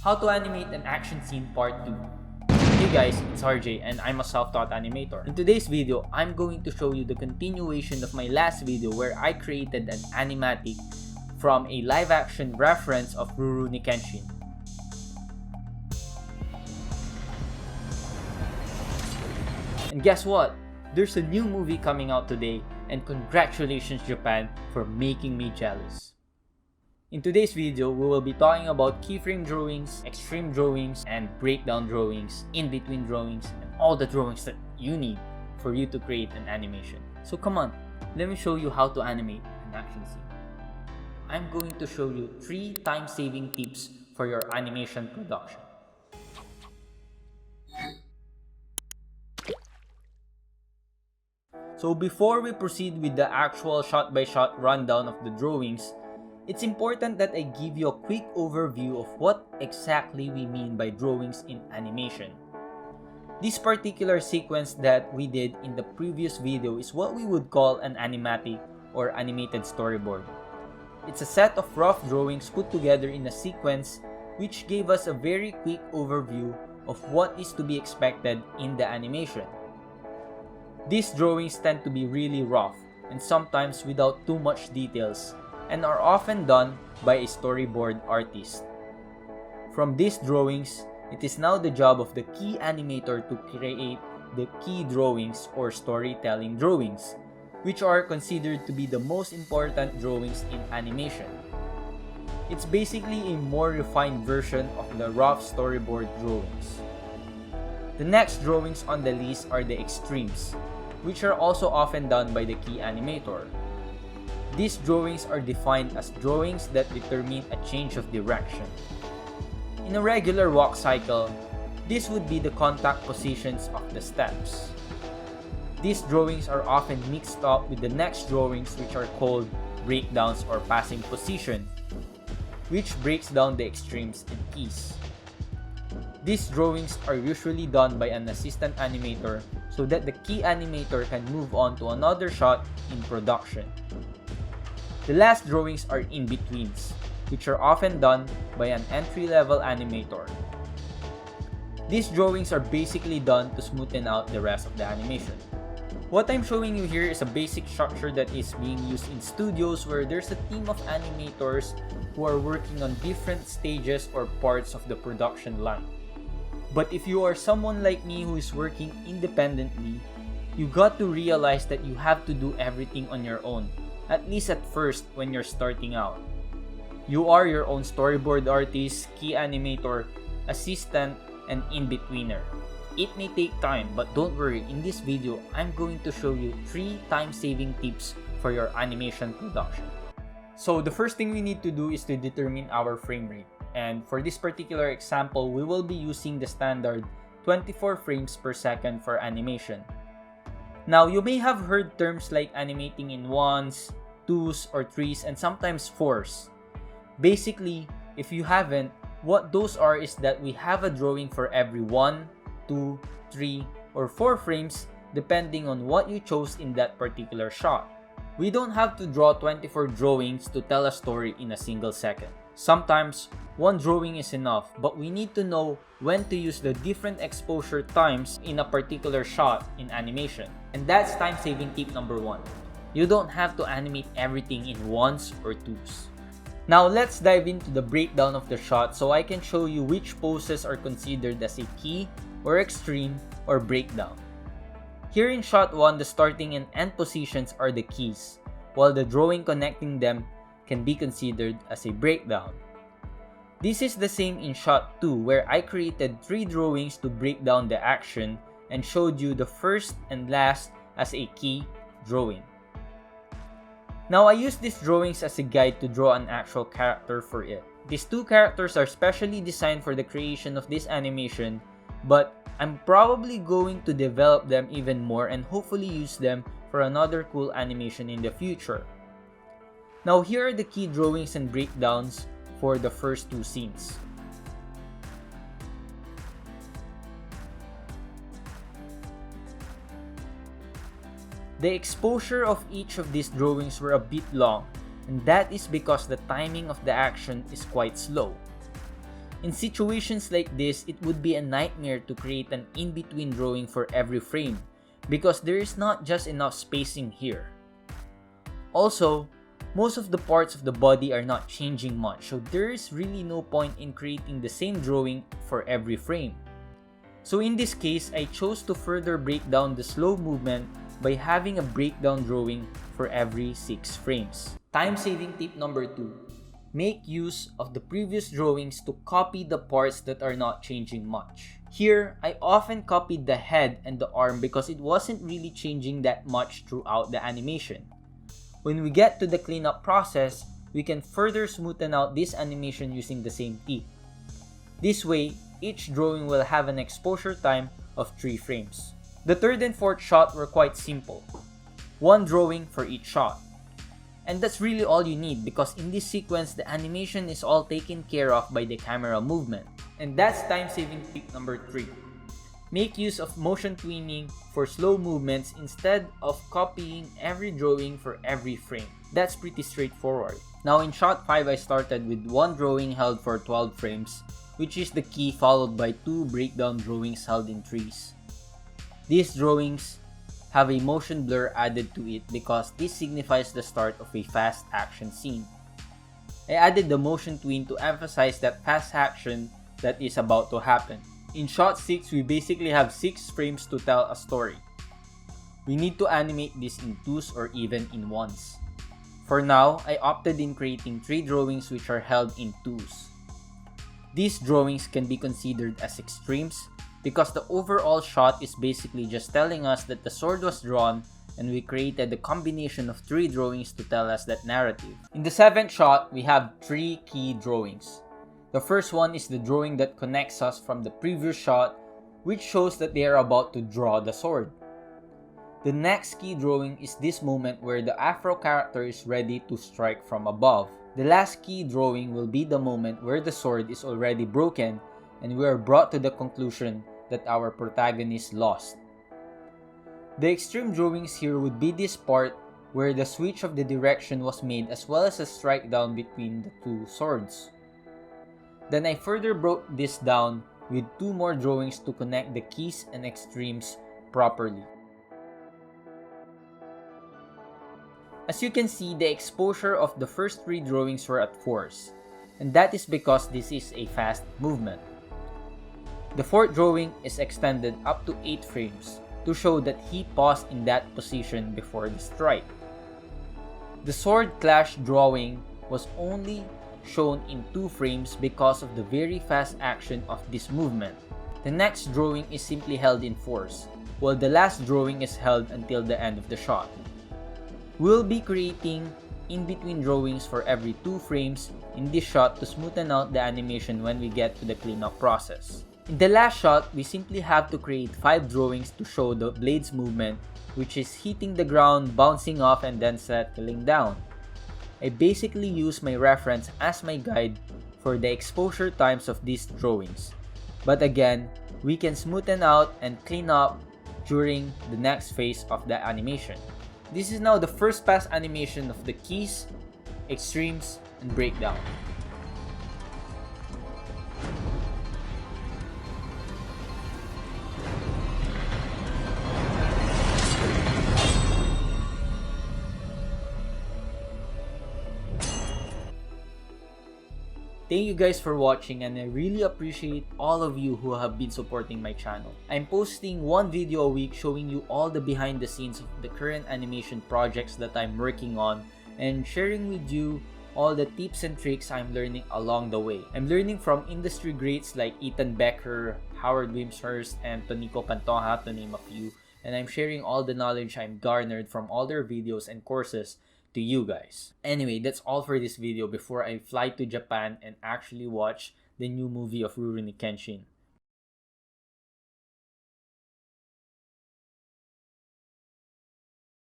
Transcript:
How to animate an action scene part 2. Hey guys, it's RJ and I'm a self-taught animator. In today's video, I'm going to show you the continuation of my last video where I created an animatic from a live-action reference of Rurouni Kenshin. And guess what? There's a new movie coming out today, and congratulations Japan for making me jealous. In today's video, we will be talking about keyframe drawings, extreme drawings, and breakdown drawings, in-between drawings, and all the drawings that you need for you to create an animation. So come on, let me show you how to animate an action scene. I'm going to show you 3 time-saving tips for your animation production. So before we proceed with the actual shot-by-shot rundown of the drawings, it's important that I give you a quick overview of what exactly we mean by drawings in animation. This particular sequence that we did in the previous video is what we would call an animatic or animated storyboard. It's a set of rough drawings put together in a sequence which gave us a very quick overview of what is to be expected in the animation. These drawings tend to be really rough and sometimes without too much details, and are often done by a storyboard artist. From these drawings, it is now the job of the key animator to create the key drawings or storytelling drawings, which are considered to be the most important drawings in animation. It's basically a more refined version of the rough storyboard drawings. The next drawings on the list are the extremes, which are also often done by the key animator. These drawings are defined as drawings that determine a change of direction. In a regular walk cycle, this would be the contact positions of the steps. These drawings are often mixed up with the next drawings, which are called breakdowns or passing position, which breaks down the extremes and keys. These drawings are usually done by an assistant animator so that the key animator can move on to another shot in production. The last drawings are in-betweens, which are often done by an entry-level animator. These drawings are basically done to smoothen out the rest of the animation. What I'm showing you here is a basic structure that is being used in studios where there's a team of animators who are working on different stages or parts of the production line. But if you are someone like me who is working independently, you got to realize that you have to do everything on your own, at least at first when you're starting out. You are your own storyboard artist, key animator, assistant, and in-betweener. It may take time, but don't worry, in this video, I'm going to show you 3 time-saving tips for your animation production. So the first thing we need to do is to determine our frame rate. And for this particular example, we will be using the standard 24 frames per second for animation. Now, you may have heard terms like animating in 1s, 2s, or 3s, and sometimes 4s. Basically, if you haven't, what those are is that we have a drawing for every 1, 2, 3, or 4 frames depending on what you chose in that particular shot. We don't have to draw 24 drawings to tell a story in a single second. Sometimes, one drawing is enough, but we need to know when to use the different exposure times in a particular shot in animation. And that's time-saving tip number 1. You don't have to animate everything in 1s or 2s. Now let's dive into the breakdown of the shot so I can show you which poses are considered as a key or extreme or breakdown. Here in shot 1, the starting and end positions are the keys, while the drawing connecting them can be considered as a breakdown. This is the same in shot 2 where I created 3 drawings to break down the action and showed you the first and last as a key drawing. Now I use these drawings as a guide to draw an actual character for it. These 2 characters are specially designed for the creation of this animation, but I'm probably going to develop them even more and hopefully use them for another cool animation in the future. Now here are the key drawings and breakdowns for the first 2 scenes. The exposure of each of these drawings were a bit long, and that is because the timing of the action is quite slow. In situations like this, it would be a nightmare to create an in-between drawing for every frame because there is not just enough spacing here. Also, most of the parts of the body are not changing much, so there is really no point in creating the same drawing for every frame. So in this case, I chose to further break down the slow movement by having a breakdown drawing for every 6 frames. Time-saving tip number 2. Make use of the previous drawings to copy the parts that are not changing much. Here, I often copied the head and the arm because it wasn't really changing that much throughout the animation. When we get to the cleanup process, we can further smoothen out this animation using the same tip. This way, each drawing will have an exposure time of 3 frames. The third and fourth shot were quite simple. One drawing for each shot. And that's really all you need because in this sequence, the animation is all taken care of by the camera movement. And that's time-saving tip number 3. Make use of motion tweening for slow movements instead of copying every drawing for every frame. That's pretty straightforward. Now in shot 5, I started with one drawing held for 12 frames, which is the key, followed by 2 breakdown drawings held in trees. These drawings have a motion blur added to it because this signifies the start of a fast action scene. I added the motion tween to emphasize that fast action that is about to happen. In shot 6, we basically have 6 frames to tell a story. We need to animate this in 2s or even in 1s. For now, I opted in creating 3 drawings which are held in 2s. These drawings can be considered as extremes because the overall shot is basically just telling us that the sword was drawn and we created a combination of 3 drawings to tell us that narrative. In the 7th shot, we have 3 key drawings. The first one is the drawing that connects us from the previous shot, which shows that they are about to draw the sword. The next key drawing is this moment where the Afro character is ready to strike from above. The last key drawing will be the moment where the sword is already broken and we are brought to the conclusion that our protagonist lost. The extreme drawings here would be this part where the switch of the direction was made as well as a strike down between the 2 swords. Then I further broke this down with 2 more drawings to connect the keys and extremes properly. As you can see, the exposure of the first 3 drawings were at 4s, and that is because this is a fast movement. The 4th drawing is extended up to 8 frames to show that he paused in that position before the strike. The sword clash drawing was only shown in 2 frames because of the very fast action of this movement. The next drawing is simply held in 4s, while the last drawing is held until the end of the shot. We'll be creating in-between drawings for every 2 frames in this shot to smoothen out the animation when we get to the cleanup process. In the last shot, we simply have to create 5 drawings to show the blade's movement, which is hitting the ground, bouncing off, and then settling down. I basically use my reference as my guide for the exposure times of these drawings. But again, we can smoothen out and clean up during the next phase of the animation. This is now the first pass animation of the keys, extremes, and breakdown. Thank you guys for watching, and I really appreciate all of you who have been supporting my channel. I'm posting 1 video a week showing you all the behind the scenes of the current animation projects that I'm working on and sharing with you all the tips and tricks I'm learning along the way. I'm learning from industry greats like Ethan Becker, Howard Wimshurst, and Tonico Pantoja, to name a few, and I'm sharing all the knowledge I'm garnered from all their videos and courses to you guys. Anyway, that's all for this video before I fly to Japan and actually watch the new movie of Rurouni Kenshin.